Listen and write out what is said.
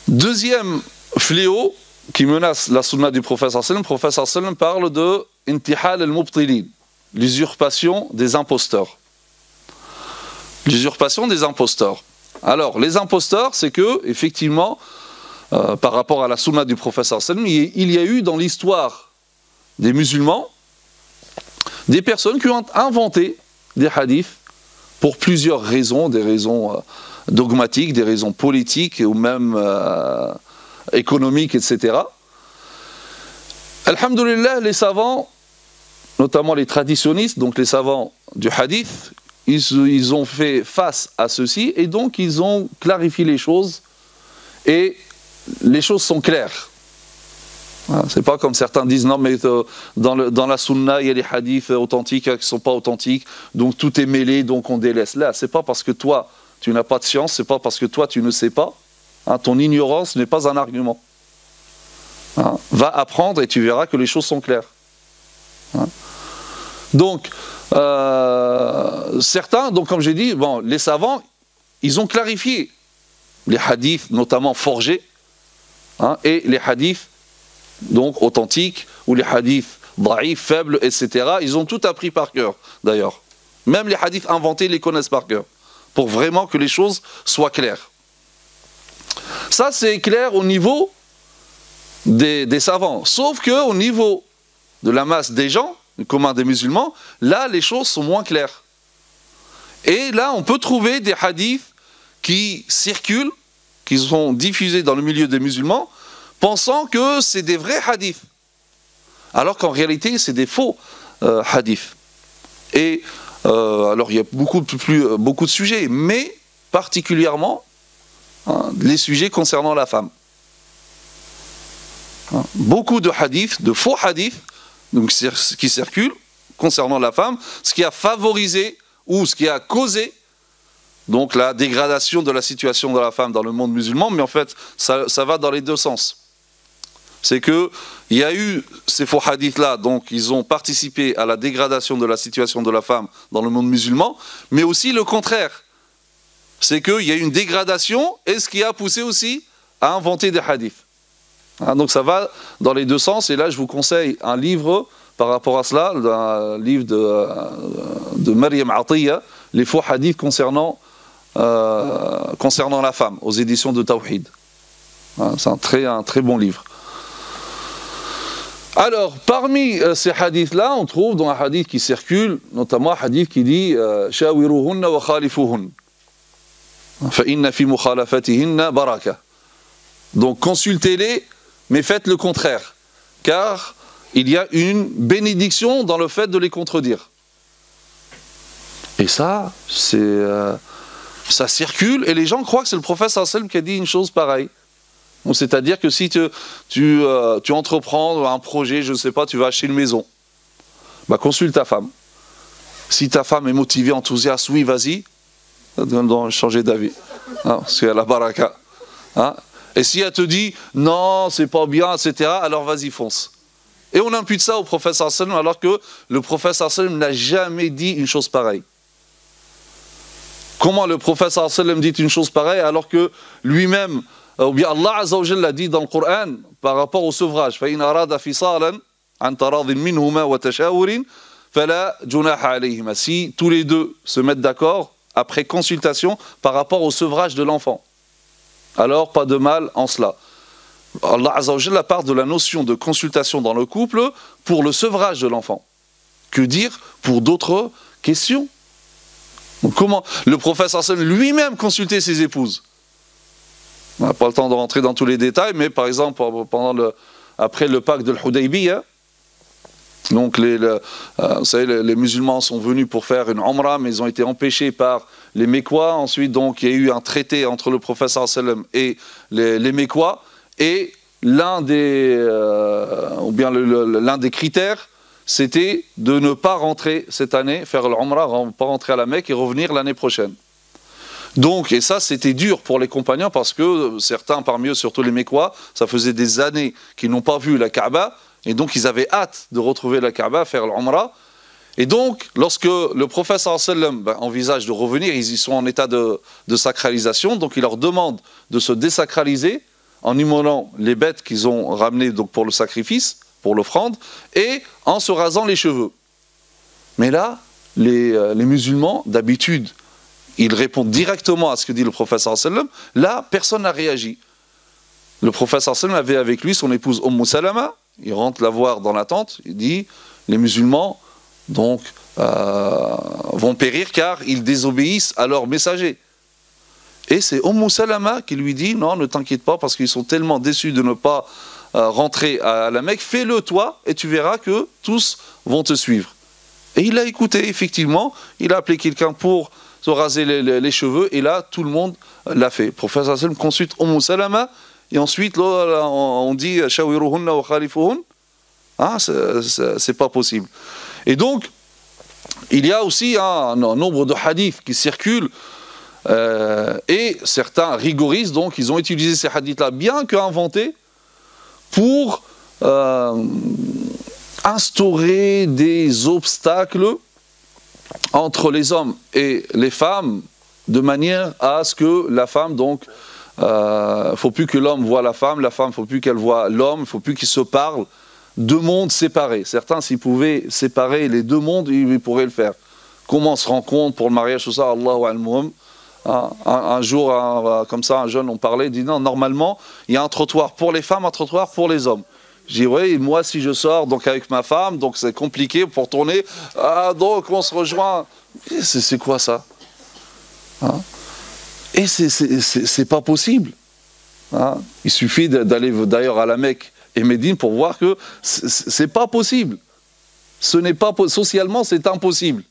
Deuxième fléau qui menace la sunna du prophète sallallahu alayhi wa sallam, le prophète sallallahu alayhi wa sallam parle de intihal al-mubtilin, l'usurpation des imposteurs. L'usurpation des imposteurs. Alors, les imposteurs, c'est que, effectivement, par rapport à la sunna du prophète sallallahu alayhi wa sallam, il y a eu dans l'histoire des musulmans des personnes qui ont inventé des hadiths pour plusieurs raisons, des raisons dogmatiques, des raisons politiques ou même économiques, etc. Alhamdulillah, les savants, notamment les traditionnistes, donc les savants du hadith, ils ont fait face à ceci et donc ils ont clarifié les choses et les choses sont claires. C'est pas comme certains disent, non mais dans la sunna il y a des hadiths authentiques qui ne sont pas authentiques, donc tout est mêlé, donc on délaisse. Là, c'est pas parce que toi tu n'as pas de science, c'est pas parce que toi tu ne sais pas, ton ignorance n'est pas un argument. Va apprendre et tu verras que les choses sont claires. Donc, certains, donc comme j'ai dit, bon, les savants, ils ont clarifié les hadiths, notamment forgés, et les hadiths donc authentiques, ou les hadiths daïfs, faibles, etc. Ils ont tout appris par cœur, d'ailleurs. Même les hadiths inventés, ils les connaissent par cœur, pour vraiment que les choses soient claires. Ça, c'est clair au niveau des savants. Sauf qu'au niveau de la masse des gens, du commun des musulmans, là, les choses sont moins claires. Et là, on peut trouver des hadiths qui circulent, qui sont diffusés dans le milieu des musulmans, pensant que c'est des vrais hadiths. Alors qu'en réalité, c'est des faux hadiths. Et alors, il y a beaucoup de sujets, mais particulièrement les sujets concernant la femme. Beaucoup de hadiths, de faux hadiths, donc, qui circulent concernant la femme, ce qui a favorisé ou ce qui a causé donc la dégradation de la situation de la femme dans le monde musulman, mais en fait ça va dans les deux sens. C'est que il y a eu ces faux hadiths là, donc ils ont participé à la dégradation de la situation de la femme dans le monde musulman, mais aussi le contraire. C'est qu'il y a eu une dégradation et ce qui a poussé aussi à inventer des hadiths. Donc ça va dans les deux sens, et là je vous conseille un livre par rapport à cela, un livre de Maryam Atiyya, les faux hadiths concernant la femme, aux éditions de Tawhid. C'est un très bon livre. Alors, parmi ces hadiths-là, on trouve dans un hadith qui circule, notamment un hadith qui dit « Shawiruhunna wa khalifuhun, fa inna fi mukhalafatihinna baraka » Donc consultez-les, mais faites le contraire, car il y a une bénédiction dans le fait de les contredire. Et ça, ça circule, et les gens croient que c'est le prophète sallallahu alayhi wa sallam qui a dit une chose pareille. C'est-à-dire que si tu entreprends un projet, je ne sais pas, tu vas acheter une maison, bah consulte ta femme. Si ta femme est motivée, enthousiaste, oui, vas-y, changer d'avis, parce qu'il y a la baraka. Et si elle te dit non, c'est pas bien, etc., alors vas-y, fonce. Et on impute ça au prophète sallallahu alayhi wa sallam, alors que le prophète sallallahu alayhi wa sallam n'a jamais dit une chose pareille. Comment le prophète sallallahu alayhi wa sallam dit une chose pareille alors que lui-même, ou bien Allah Azza wa Jalla l'a dit dans le Coran par rapport au sevrage, فَإِنْ أَرَادَ فِصَالًا عَنْ تَرَاضٍ مِّنْهُمَا وَتَشَاوُرٍ فَلَا جُنَاحَ عَلَيْهِمَا. Si tous les deux se mettent d'accord après consultation par rapport au sevrage de l'enfant, alors pas de mal en cela. Allah Azza wa Jalla parle de la notion de consultation dans le couple pour le sevrage de l'enfant. Que dire pour d'autres questions? Donc comment le prophète sallallahu alayhi wa sallam lui-même consultait ses épouses? On n'a pas le temps de rentrer dans tous les détails, mais par exemple après le pacte de l'Hudaybiyah, donc vous savez, les musulmans sont venus pour faire une umrah, mais ils ont été empêchés par les Mécois. Ensuite, donc, il y a eu un traité entre le prophète sallallahu alayhi wa sallam et les Mécois, et l'un des critères, c'était de ne pas rentrer cette année, faire l'umrah, pas rentrer à la Mecque et revenir l'année prochaine. Donc, et ça c'était dur pour les compagnons parce que certains parmi eux, surtout les Mécois, ça faisait des années qu'ils n'ont pas vu la Kaaba, et donc ils avaient hâte de retrouver la Kaaba, faire l'umrah. Et donc, lorsque le prophète sallallahu alayhi wa sallam envisage de revenir, ils y sont en état de sacralisation, donc il leur demande de se désacraliser en immolant les bêtes qu'ils ont ramenées donc, pour le sacrifice, pour l'offrande, et en se rasant les cheveux. Mais là, les musulmans, d'habitude, ils répondent directement à ce que dit le prophète sallallahu alayhi wa sallam. Là, personne n'a réagi. Le prophète sallallahu alayhi wa sallam avait avec lui son épouse Salama. Il rentre la voir dans la tente. Il dit, les musulmans donc, vont périr car ils désobéissent à leur messager. Et c'est Salama qui lui dit, non, ne t'inquiète pas parce qu'ils sont tellement déçus de ne pas rentrer à la Mecque. Fais-le toi et tu verras que tous vont te suivre. Et il a écouté, effectivement. Il a appelé quelqu'un pour se raser les cheveux, et là, tout le monde l'a fait. Le prophète sallallahu alayhi wa sallam consulte Salama, et ensuite, là, on dit « Shawiruhunna wa khalifuhun ». Ah, c'est pas possible. Et donc, il y a aussi un nombre de hadiths qui circulent, et certains rigoristes, donc, ils ont utilisé ces hadiths-là, bien qu'inventés, pour instaurer des obstacles entre les hommes et les femmes, de manière à ce que la femme, donc, faut plus que l'homme voit la femme, faut plus qu'elle voit l'homme, il faut plus qu'ils se parlent, deux mondes séparés. Certains, s'ils pouvaient séparer les deux mondes, ils pourraient le faire. Comment on se rencontre pour le mariage, tout ça, Allahu a'lam. Un jour, comme ça, un jeune, on parlait, il dit non, normalement, il y a un trottoir pour les femmes, un trottoir pour les hommes. Je dis oui, moi si je sors donc avec ma femme, donc c'est compliqué pour tourner. Ah donc on se rejoint. C'est quoi ça, hein? Et c'est pas possible. Hein? Il suffit d'aller d'ailleurs à la Mecque et Médine pour voir que c'est pas possible. Ce n'est pas socialement c'est impossible.